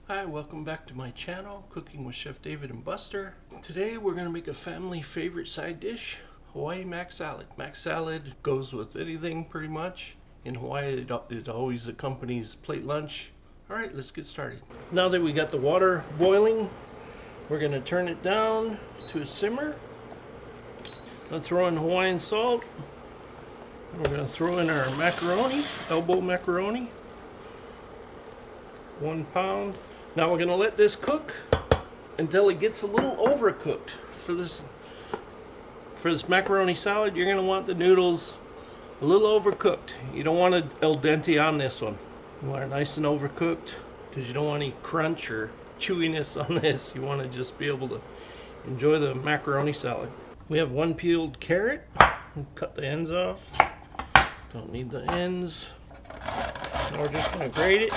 Hi, welcome back to my channel, Cooking with Chef David and Buster. Today we're going to make a family favorite side dish, Hawaiian mac salad. Mac salad goes with anything pretty much. In Hawaii it always accompanies plate lunch. Alright, let's get started. Now that we got the water boiling, we're going to turn it down to a simmer. Let's throw in Hawaiian salt. We're going to throw in our macaroni, elbow macaroni. 1 pound. Now we're going to let this cook until it gets a little overcooked. For this macaroni salad, you're going to want the noodles a little overcooked. You don't want it al dente on this one. You want it nice and overcooked because you don't want any crunch or chewiness on this. You want to just be able to enjoy the macaroni salad. We have 1 peeled carrot. Cut the ends off. Don't need the ends. Now we're just going to grate it.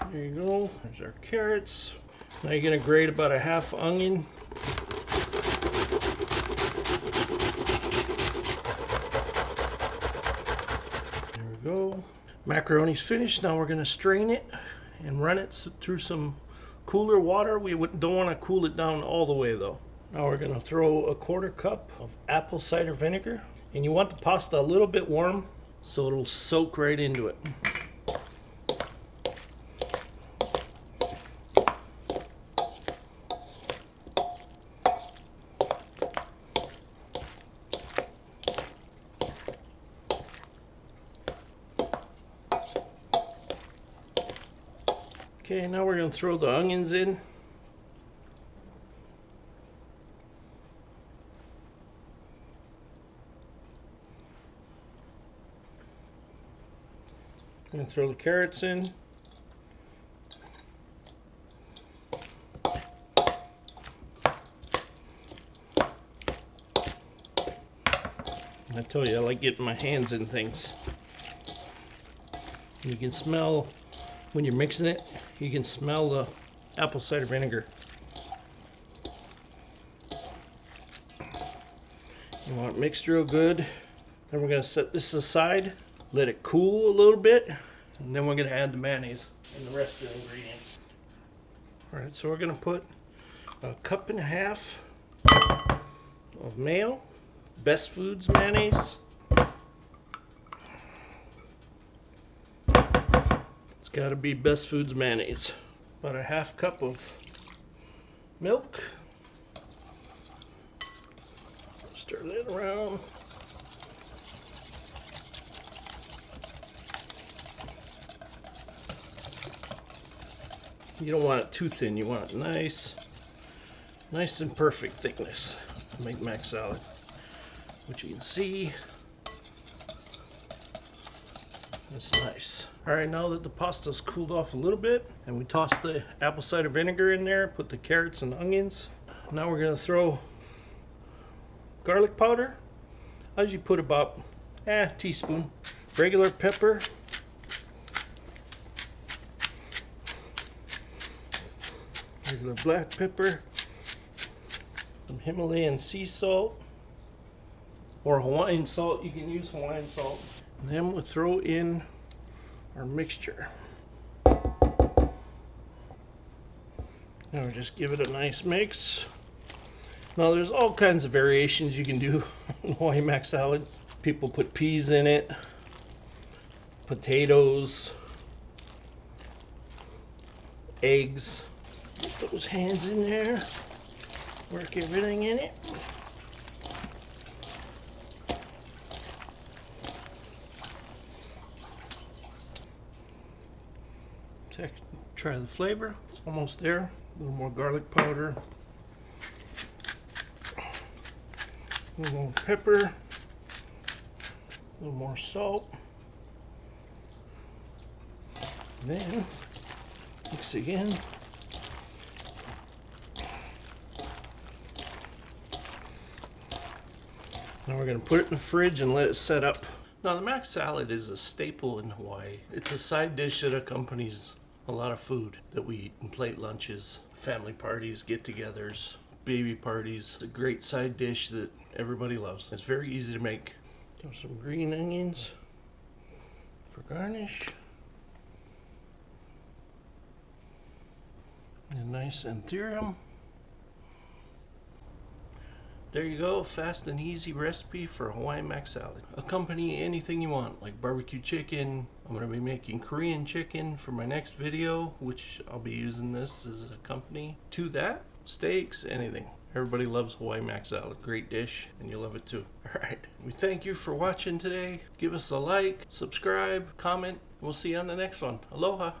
There you go, there's our carrots. Now you're going to grate about a half onion. There we go. Macaroni's finished. Now we're going to strain it and run it through some cooler water. We don't want to cool it down all the way though. Now we're going to throw a 1/4 cup of apple cider vinegar. And you want the pasta a little bit warm so it'll soak right into it. Okay, now we're going to throw the onions in. I'm going to throw the carrots in. I tell you, I like getting my hands in things. You can smell, when you're mixing it, you can smell the apple cider vinegar. You want it mixed real good. Then we're going to set this aside, let it cool a little bit, and then we're going to add the mayonnaise and the rest of the ingredients. Alright, so we're going to put a 1.5 cups of mayo, Best Foods mayonnaise. It's got to be Best Foods mayonnaise. About a 1/2 cup of milk. Stir that around. You don't want it too thin. You want it nice and perfect thickness to make mac salad. Which you can see. That's nice. Alright, now that the pasta's cooled off a little bit and we toss the apple cider vinegar in there, put the carrots and onions. Now we're going to throw garlic powder. I usually put about a teaspoon. Regular pepper. Regular black pepper. Some Himalayan sea salt. Or Hawaiian salt, you can use Hawaiian salt. And then we'll throw in our mixture. Now we'll just give it a nice mix. Now there's all kinds of variations you can do in Hawaiian mac salad. People put peas in it, potatoes, eggs. Put those hands in there, work everything in it. Try the flavor. Almost there. A little more garlic powder. A little more pepper. A little more salt. Then mix again. Now we're going to put it in the fridge and let it set up. Now the mac salad is a staple in Hawaii. It's a side dish that accompanies a lot of food that we eat in plate lunches, family parties, get-togethers, baby parties. It's a great side dish that everybody loves. It's very easy to make. Throw some green onions for garnish. A nice anthurium. There you go, fast and easy recipe for Hawaiian mac salad. Accompany anything you want, like barbecue chicken. I'm going to be making Korean chicken for my next video, which I'll be using this as a company to that. Steaks, anything. Everybody loves Hawaiian mac salad. Great dish, and you love it too. Alright, we thank you for watching today. Give us a like, subscribe, comment. We'll see you on the next one. Aloha!